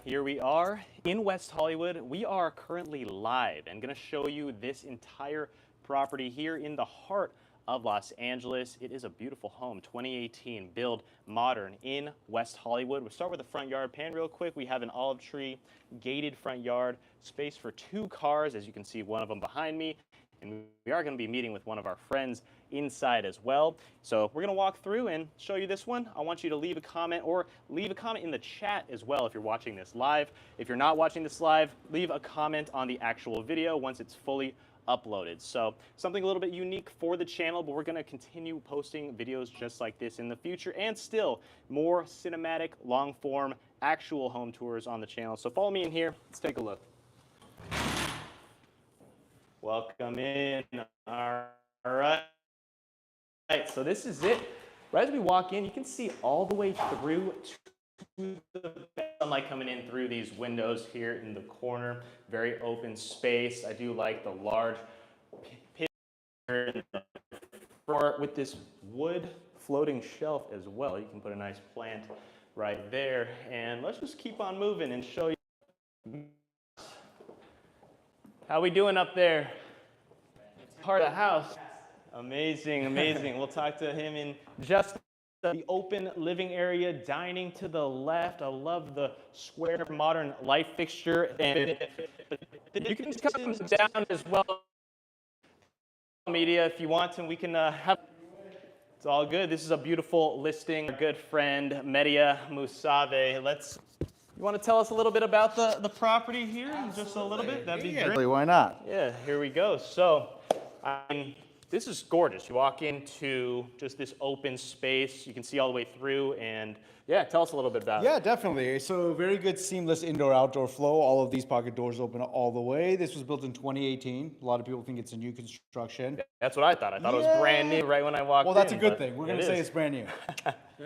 here we are in West Hollywood. We are currently live and going to show you this entire property here in the heart of Los Angeles. It is a beautiful home, 2018 build, modern in West Hollywood. We'll start with the front yard pan real quick. We have an olive tree gated front yard, space for 2 cars, as you can see one of them behind me. And we are going to be meeting with one of our friends inside as well. So we're going to walk through and show you this one. I want you to leave a comment or leave a comment in the chat as well if you're watching this live. If you're not watching this live, leave a comment on the actual video once it's fully uploaded. So something a little bit unique for the channel, but we're going to continue posting videos just like this in the future, and still more cinematic, long form, actual home tours on the channel. So follow me in here. Let's take a look. Welcome in. All right. So this is it. Right as we walk in, you can see all the way through to the sunlight coming in through these windows here in the corner. Very open space. I do like the large picture in the front with this wood floating shelf as well. You can put a nice plant right there. And let's just keep on moving and show you. How we doing up there? Part of the house. Amazing, amazing. We'll talk to him in just the open living area, dining to the left. I love the square modern light fixture. And you can come down as well. Media if you want, and we can have. It's all good. This is a beautiful listing. Our good friend Media Musave. You want to tell us a little bit about the property here? Absolutely. Just a little bit? That'd be Yeah, great. why not? Yeah, here we go. So, this is gorgeous. You walk into just this open space. You can see all the way through, and yeah, tell us a little bit about it. Yeah, definitely. So very good seamless indoor-outdoor flow. All of these pocket doors open all the way. This was built in 2018. A lot of people think it's a new construction. That's what I thought. I thought it was brand new right when I walked in. Well, that's a good thing. We're going to say is. it's brand new.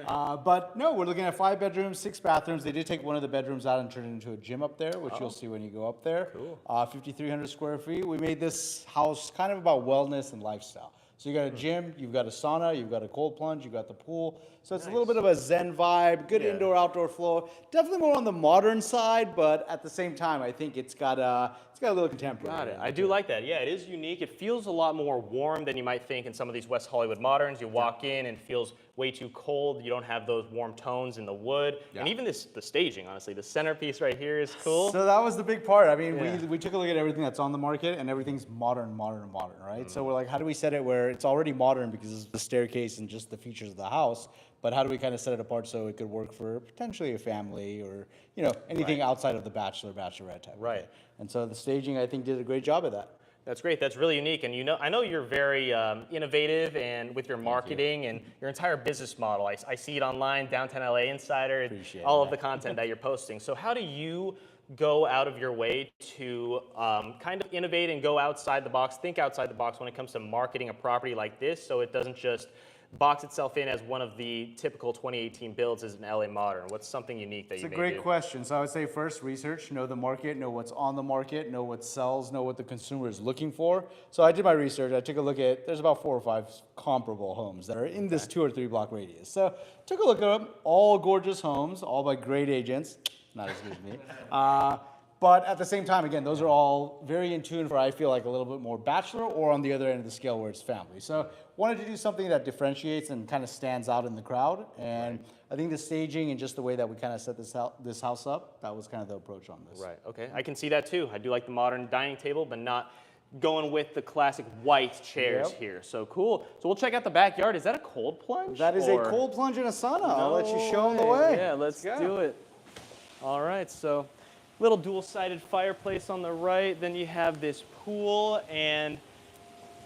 But no, we're looking at 5 bedrooms, 6 bathrooms. They did take one of the bedrooms out and turn it into a gym up there, which you'll see when you go up there. Cool. 5,300 square feet. We made this house kind of about wellness and lifestyle. So you got a gym, you've got a sauna, you've got a cold plunge, you've got the pool. So it's a little bit of a zen vibe, good indoor-outdoor flow. Definitely more on the modern side, but at the same time, I think it's got a little contemporary. Got it. I do like that. Yeah, it is unique. It feels a lot more warm than you might think in some of these West Hollywood moderns. You walk in and it feels way too cold. You don't have those warm tones in the wood. And even the staging, honestly. The centerpiece right here is cool. So that was the big part. I mean, we took a look at everything that's on the market, and everything's modern, right? So we're like, how do we set it where it's already modern because it's the staircase and just the features of the house, but how do we kind of set it apart so it could work for potentially a family or, you know, anything outside of the bachelorette type. Right. And so the staging, I think, did a great job of that. That's great. That's really unique. And I know you're very innovative and with your marketing and your entire business model. I see it online, Downtown LA Insider, Appreciate all that. of the content that you're posting. So how do you go out of your way to kind of innovate and go outside the box, think outside the box when it comes to marketing a property like this, so it doesn't just box itself in as one of the typical 2018 builds as an LA Modern? What's something unique that you may do? It's a great question. So I would say first, research, know the market, know what's on the market, know what sells, know what the consumer is looking for. So I did my research. I took a look at, there's about 4 or 5 comparable homes that are in this 2 or 3 block radius. So took a look at them, all gorgeous homes, all by great agents, not as good as me. But at the same time, again, those are all very in tune for, I feel like, a little bit more bachelor, or on the other end of the scale where it's family. So wanted to do something that differentiates and kind of stands out in the crowd. And I think the staging and just the way that we kind of set this house up, that was kind of the approach on this. Right, okay. I can see that too. I do like the modern dining table, but not going with the classic white chairs here. So cool. So we'll check out the backyard. Is that a cold plunge? That is a cold plunge and a sauna. I'll let you show them the way. Yeah, let's do it. All right, so little dual-sided fireplace on the right. Then you have this pool. And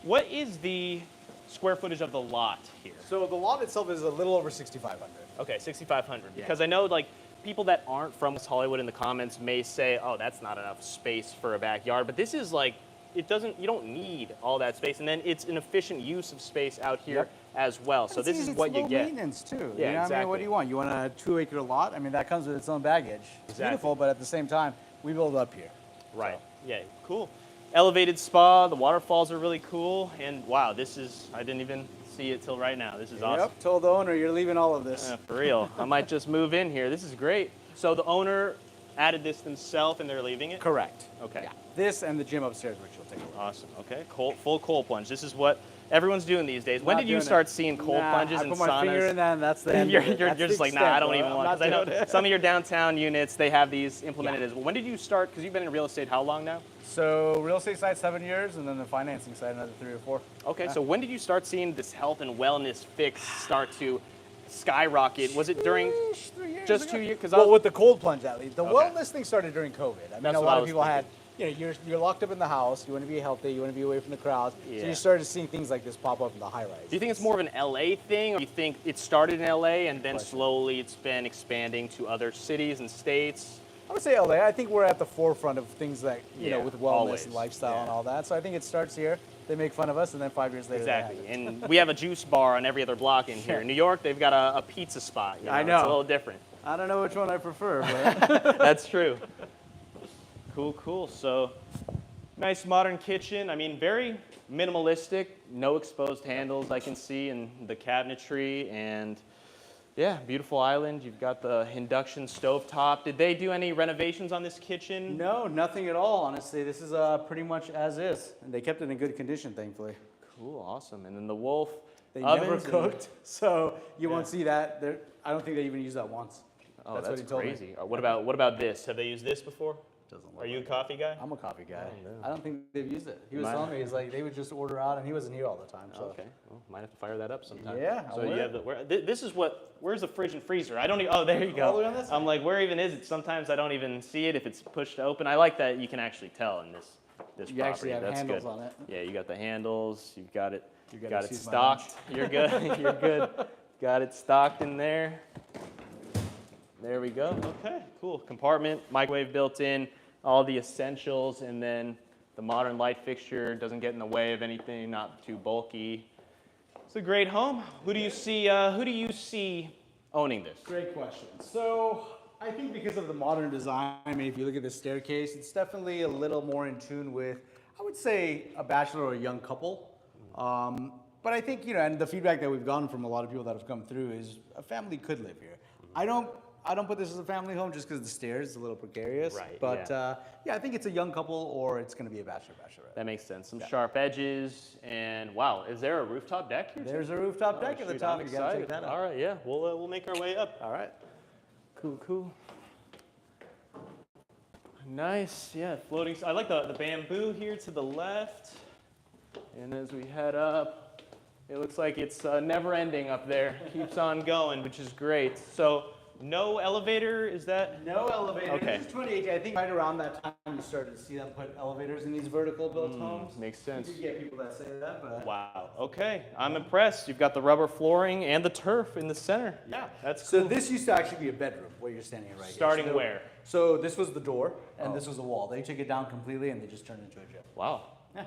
what is the square footage of the lot here? So the lot itself is a little over 6,500. Okay, 6,500. Because I know, like, people that aren't from West Hollywood in the comments may say, oh, that's not enough space for a backyard. But this is like, you don't need all that space. And then it's an efficient use of space out here as well. So this is what you get. Maintenance too. Yeah, you know, exactly. I mean, what do you want? You want a 2-acre lot? I mean, that comes with its own baggage. It's beautiful, but at the same time, we build up here. Right. So. Yeah. Cool. Elevated spa. The waterfalls are really cool. And wow, this is, I didn't even see it till right now. This is awesome. Yep. Told the owner you're leaving all of this. For real. I might just move in here. This is great. So the owner added this themselves and they're leaving it? Correct. Okay. Yeah. This and the gym upstairs, which you'll take a look. Awesome. Okay. Full cold plunge. This is what everyone's doing these days. When Not did you doing start it. seeing cold Nah, plunges I and put my finger in saunas? that, and that's the end You're of it. That's just the like, nah, extent, I don't bro. even I'm want, not because I know doing it. some of your downtown units, they have these implemented as well. When did you start? Because you've been in real estate how long now? So real estate side 7 years, and then the financing side another 3 or 4. Okay, so when did you start seeing this health and wellness fix start to skyrocket? Was it during 3 years just ago. 2 years? Because Well, with the cold plunge at least. The Okay. wellness thing started during COVID. I mean, That's a what lot I of was people thinking. had, you're locked up in the house. You want to be healthy. You want to be away from the crowds. So Yeah. you started seeing things like this pop up in the high rise. do you think it's more of an LA thing, or do you think it started in LA and then Question. slowly it's been expanding to other cities and states? I would say LA. I think we're at the forefront of things that, Yeah, with wellness always. and lifestyle Yeah. and all that. So I think it starts here. They make fun of us, and then 5 years later, they have Exactly. it. And we have a juice bar on every other block in here. Yeah. In New York, they've got a pizza spot. I It's know. a little different. I don't know which one I prefer, but That's true. Cool. So, nice modern kitchen. I mean, very minimalistic. No exposed handles I can see in the cabinetry. And yeah, beautiful island. You've got the induction stovetop. Did they do any renovations on this kitchen? no, nothing at all. Honestly, this is pretty much as is, and they kept it in good condition, thankfully. Cool, awesome. And then the Wolf They ovens never and- cooked, so you Yeah. won't see that. I don't think they even used that once. Oh, That's that's, what he told me. crazy. What about this? Have they used this before? Doesn't Are you a coffee guy? I'm a coffee guy. Oh, no. I don't think they've used it. He was Mine- telling me, he's like, they would just order out, and he wasn't here all the time. So. Okay, well, might have to fire that up sometime. Yeah, I So you will. have this is where's the fridge and freezer? I don't even, oh, there you go. All the way on this I'm like, where even is it? Sometimes I don't even see it if it's pushed open. I like that you can actually tell in this You property. actually have That's handles good. on it. Yeah, you got the handles, you've got it, You got gotta it excuse my stocked. You're good, you're good. Got it stocked in there. There we go. Okay, cool. Compartment, microwave built in, all the essentials, and then the modern light fixture doesn't get in the way of anything, not too bulky. It's a great home. Who do you see owning this? Great question. So I think because of the modern design, I mean, if you look at the staircase, it's definitely a little more in tune with, I would say, a bachelor or a young couple. But I think, and the feedback that we've gotten from a lot of people that have come through is a family could live here. I don't put this as a family home just because the stairs is a little precarious. Right, But I think it's a young couple or it's going to be a bachelorette. That makes sense. Some sharp edges, and wow, is there a rooftop deck here? There's a rooftop deck at the Shoot, top. I'm You gotta check excited. that out. All right, yeah, we'll make our way up. All right. Cool. Nice, yeah, floating. I like the bamboo here to the left. And as we head up, it looks like it's never ending up there. Keeps on going, which is great. So no elevator, is that? No elevator. Okay. This is 2018. I think right around that time you started to see them put elevators in these vertical built homes. Makes sense. You do get people that say that, but Wow, okay, I'm impressed. You've got the rubber flooring and the turf in the center. yeah, That's so cool. this used to actually be a bedroom where you're standing right Starting here. So- where? So this was the door, and this was the wall. They took it down completely, and they just turned it into a gym. Wow. Yeah.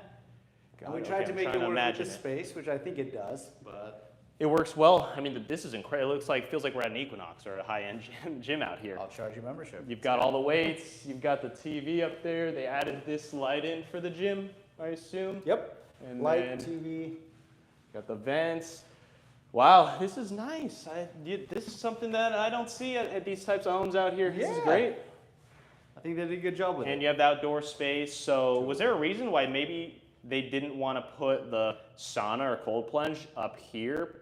God, And we okay, tried to I'm make trying it to work with imagine the it. space, which I think it does. But It works well. I mean, this is incredible. It feels like we're at an Equinox or a high-end gym out here. I'll charge you membership. You've got all the weights. You've got the TV up there. They added this light in for the gym, I assume. Yep. And Light, then TV. got the vents. Wow, this is nice. This is something that I don't see at these types of homes out here. This is Yeah. great. I think they did a good job with And it. you have the outdoor space. So was there a reason why maybe they didn't want to put the sauna or cold plunge up here,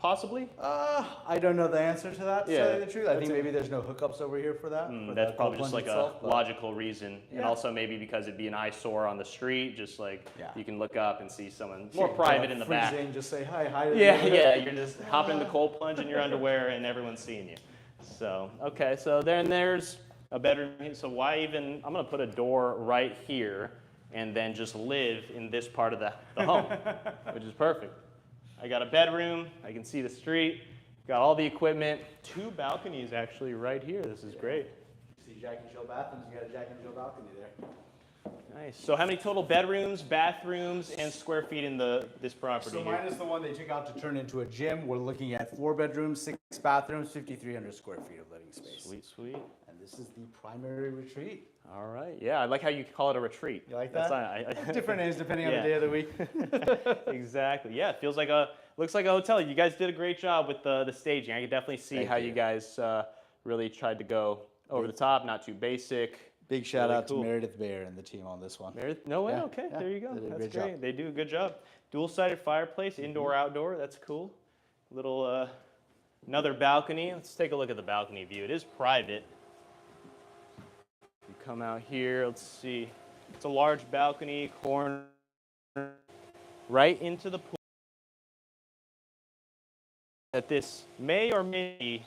possibly? I don't know the answer to that, to Yeah, tell you the truth. I that's think a- maybe there's no hookups over here for that. for That's the probably cold just plunge like itself, a but- logical reason. And Yeah. also maybe because it'd be an eyesore on the street, just like Yeah. you can look up and see someone more Can't private go in the freeze back. in, just say hi. Yeah, you're just hopping in the cold plunge in your underwear and everyone's seeing you. So, okay, so then there's a bedroom here. So why even, I'm gonna put a door right here and then just live in this part of the home, which is perfect. I got a bedroom, I can see the street, got all the equipment, 2 balconies actually right here. This is great. See Jack and Jill bathrooms, you got a Jack and Jill balcony there. Nice. So how many total bedrooms, bathrooms, and square feet in this property So here? mine is the one they took out to turn into a gym. We're looking at 4 bedrooms, 6 bathrooms, 5,300 square feet of living space. Sweet. And this is the primary retreat. All right. Yeah, I like how you call it a retreat. You like That's that? Different names depending on Yeah. the day of the week. Exactly. Yeah, it feels like looks like a hotel. You guys did a great job with the staging. I can definitely see Thank how you. you guys really tried to go over the top, not too basic. Big shout Really out cool. to Meredith Bayer and the team on this one. Meredith? No way. Yeah, Okay, yeah, there you go. they did a That's great great. job. They do a good job. Dual-sided fireplace, indoor, outdoor. That's cool. Little another balcony. Let's take a look at the balcony view. It is private. You come out here. Let's see. It's a large balcony, corner, right into the pool. That this may or may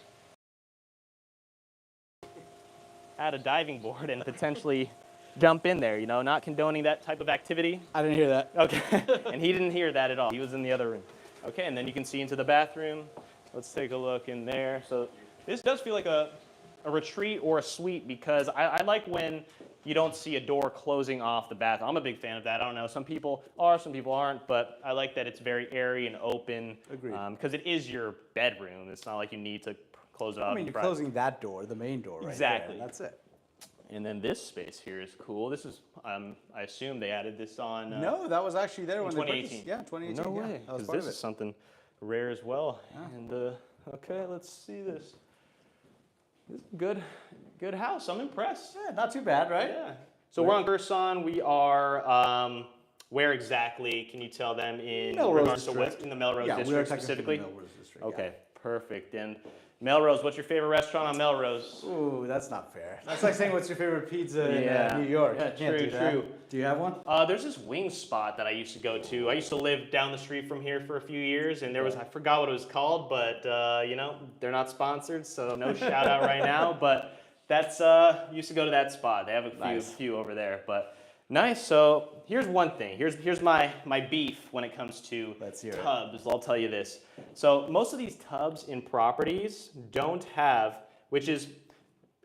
add a diving board and potentially jump in there, you know, not condoning that type of activity. I didn't hear that. Okay, and he didn't hear that at all. He was in the other room. Okay, and then you can see into the bathroom. Let's take a look in there. So this does feel like a retreat or a suite because I like when you don't see a door closing off the bathroom. I'm a big fan of that. I don't know, some people are, some people aren't, but I like that it's very airy and open. Agreed. Because it is your bedroom. It's not like you need to close it off. I mean, you're closing that door, the main door, right? Exactly. There, and that's it. And then this space here is cool. This is, I assume they added this on. No, that was actually there when 2018. Yeah, 2018. No way, Yeah, that was because part this of is it. something rare as well. And okay, let's see this. This is a good house. I'm impressed. Yeah, not too bad, right? Yeah. So we're on Gerson. We are where exactly? Can you tell them in Melrose regards to District. what in the Melrose Yeah, we are District technically specifically? in the Melrose District. Okay, perfect. And Melrose, what's your favorite restaurant on Melrose? Yeah. Ooh, that's not fair. That's like saying what's your favorite pizza in Yeah. New York. Yeah, You can't true, do that. true. Do you have one? There's this wing spot that I used to go to. I used to live down the street from here for a few years, and there was, I forgot what it was called, but you know, they're not sponsored, so no shout out right now. But that's used to go to that spot. They have a few over there, but nice. So here's one thing. Here's my beef when it comes to Let's hear it. tubs. I'll tell you this. So most of these tubs in properties don't have, which is,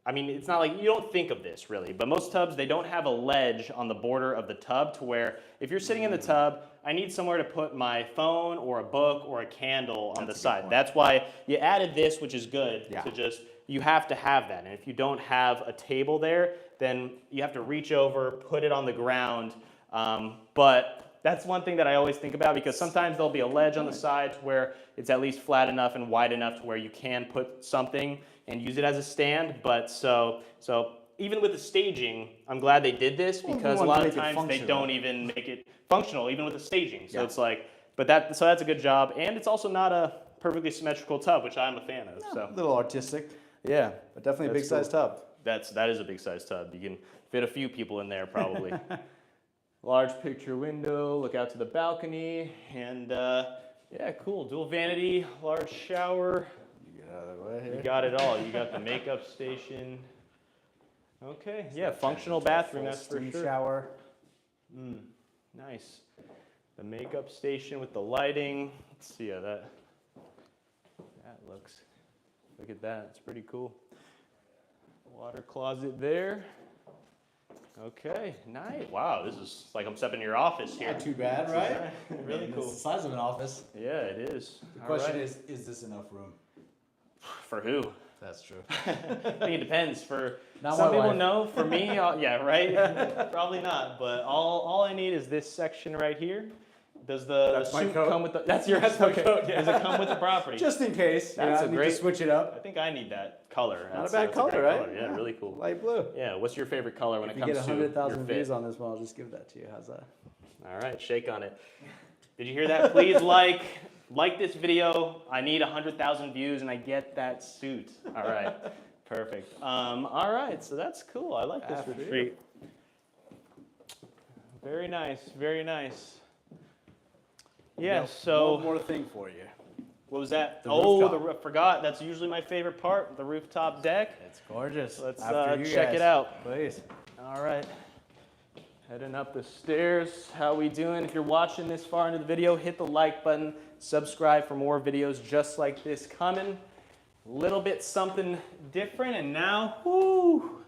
I mean, it's not like you don't think of this really, but most tubs, they don't have a ledge on the border of the tub to where if you're sitting in the tub, I need somewhere to put my phone or a book or a candle on the side. That's why you added this, which is good to just, you have to have that. And if you don't have a table there, then you have to reach over, put it on the ground. But that's one thing that I always think about because sometimes there'll be a ledge on the sides where it's at least flat enough and wide enough to where you can put something and use it as a stand. But so even with the staging, I'm glad they did this because a lot of times they don't even make it functional, even with the staging. So it's like, but that's a good job. And it's also not a perfectly symmetrical tub, which I'm a fan of. So A little artistic, yeah, but definitely a big size tub. that is a big size tub. You can fit a few people in there probably. Large picture window, look out to the balcony, and yeah, cool. Dual vanity, large shower. You get out of the way here. You got it all. You got the makeup station. Okay, yeah, functional bathroom, that's for Steam sure. shower. Nice. The makeup station with the lighting. Let's see how that looks. Look at that, it's pretty cool. Water closet there. Okay, nice. Wow, this is like I'm stepping in your office here. Not too bad, right? Really cool. It's the size of an office. Yeah, it is. The question is this enough room? For who? That's true. I think it depends. For Not some my people, wife. no. For me, yeah, right? Probably not. But all I need is this section right here. Does the my suit coat? come with the? That's your coat. Yeah. Does it come with the property? Just in case. That's I a need great- to switch it I up. think I need that color. Not That's a bad that's color, great right? color. Yeah, really cool. Light blue. Yeah, what's your favorite color when If it you comes get to your 100,000 fit? views on this one, I'll just give that to you. How's that? All right, shake on it. Did you hear that? Please like this video. I need 100,000 views and I get that suit. All right, perfect. All right, so that's cool. I like this After you. retreat. Very nice, very nice. Yeah, so One more thing for you. what was that? The I forgot. That's usually my favorite part, the rooftop deck. It's gorgeous. Let's After you check guys. it out. Please. All right. Heading up the stairs. How we doing? If you're watching this far into the video, hit the like button. Subscribe for more videos just like this coming. A little bit something different, and now, whoo,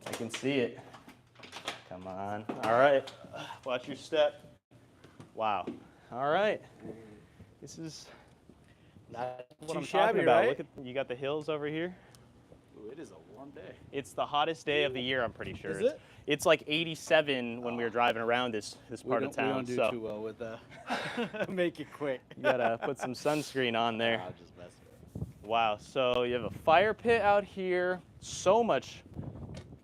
I can see it. Come on. All right. Watch your step. Wow. All right. This is Not what too I'm shabby, talking about. right? Look at, you got the hills over here. Ooh, it is a warm day. It's the hottest day of the year, I'm pretty sure. Is it? It's like 87 when we were driving around this part of town. We don't do so too well with make it quick. you gotta put some sunscreen on there. I'll just mess with it. Wow, so you have a fire pit out here, so much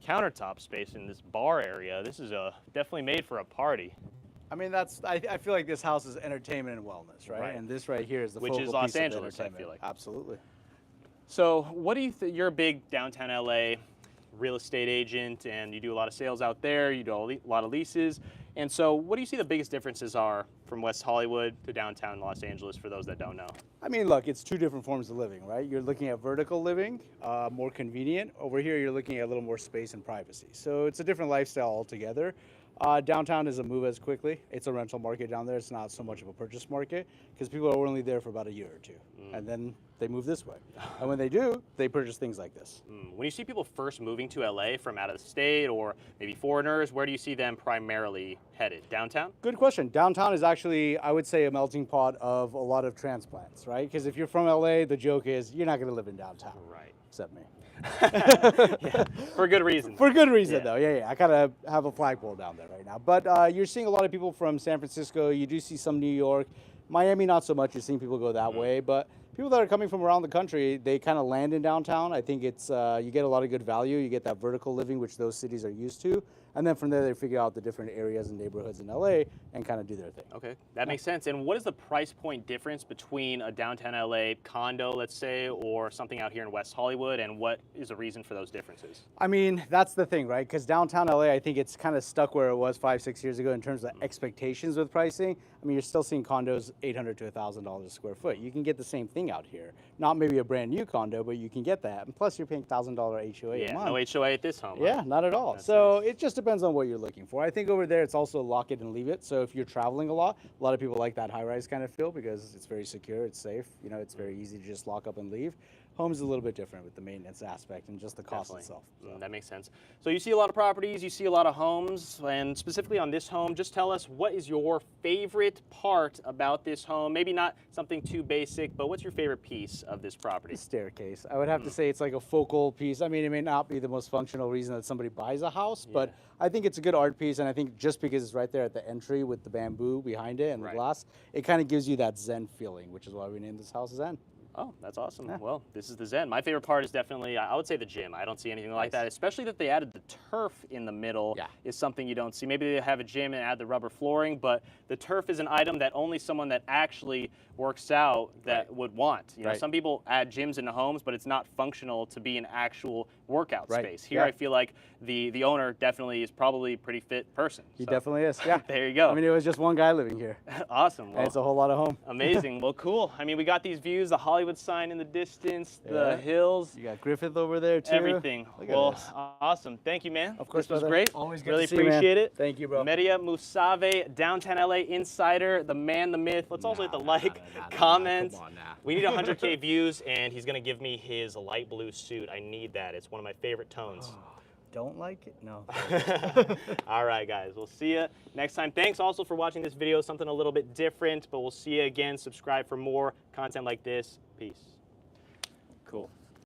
countertop space in this bar area. This is definitely made for a party. I mean, I feel like this house is entertainment and wellness, right? Right. And this right here is the Which focal is Los piece of Angeles, I entertainment. feel like. Absolutely. So what do you think? You're a big downtown LA real estate agent, and you do a lot of sales out there. You do a lot of leases. And so what do you see the biggest differences are from West Hollywood to downtown Los Angeles for those that don't know? I mean, look, it's two different forms of living, right? You're looking at vertical living, more convenient. Over here, you're looking at a little more space and privacy. So it's a different lifestyle altogether. Downtown doesn't move as quickly. It's a rental market down there. It's not so much of a purchase market because people are only there for about a year or two. And then they move this way. And when they do, they purchase things like this. When you see people first moving to LA from out of the state or maybe foreigners, where do you see them primarily headed? Downtown? Good question. Downtown is actually, I would say, a melting pot of a lot of transplants, right? Because if you're from LA, the joke is you're not going to live in downtown. Right. Except me. Yeah, for good reason. For good reason, though. Yeah. I kind of have a flagpole down there right now. But you're seeing a lot of people from San Francisco. You do see some New York. Miami, not so much. You're seeing people go that way. But people that are coming from around the country, they kind of land in downtown. I think it's you get a lot of good value. You get that vertical living, which those cities are used to. And then from there, they figure out the different areas and neighborhoods in LA and kind of do their thing. Okay, that makes sense. And what is the price point difference between a downtown LA condo, let's say, or something out here in West Hollywood? And what is the reason for those differences? I mean, that's the thing, right? Because downtown LA, I think it's kind of stuck where it was 5-6 years ago in terms of expectations with pricing. I mean, you're still seeing condos $800 to $1,000 a square foot. You can get the same thing out here. Not maybe a brand new condo, but you can get that. And plus, you're paying $1,000 HOA a month. No HOA at this home. Yeah, huh? not at all. That's So nice. it just depends on what you're looking for. I think over there, it's also lock it and leave it. So if you're traveling a lot of people like that high-rise kind of feel because it's very secure, it's safe. You know, it's very easy to just lock up and leave. Home's a little bit different with the maintenance aspect and just the cost Definitely. itself. So. That makes sense. So you see a lot of properties, you see a lot of homes, and specifically on this home, just tell us what is your favorite part about this home? Maybe not something too basic, but what's your favorite piece of this property? The staircase. I would have to say it's like a focal piece. I mean, it may not be the most functional reason that somebody buys a house, but I think it's a good art piece, and I think just because it's right there at the entry with the bamboo behind it and the glass, it kind of gives you that Zen feeling, which is why we named this house Zen. Oh, that's awesome. Yeah. Well, this is the Zen. My favorite part is definitely, I would say the gym. I don't see anything like that, especially that they added the turf in the middle is something you don't see. Maybe they have a gym and add the rubber flooring, but the turf is an item that only someone that actually works out that would want. You know, some people add gyms into homes, but it's not functional to be an actual workout space. Here, I feel like the owner definitely is probably a pretty fit person. He definitely is, yeah. There you go. I mean, it was just one guy living here. Awesome. Well, and it's a whole lot of home. Amazing. Well, cool. I mean, we got these views, the Hollywood sign in the distance, the hills. You got Griffith over there, too. Everything. Well, awesome. Thank you, man. Of course, this was great. Always good really to see you, appreciate it. Thank you, bro. Media Musave, Downtown LA Insider, the man, the myth. Let's also hit the comment. Come on now. We need 100K views, and he's going to give me his light blue suit. I need that. It's one of my favorite tones. Don't like it? No. All right, guys. We'll see you next time. Thanks also for watching this video, something a little bit different, but we'll see you again. Subscribe for more content like this. Peace. Cool.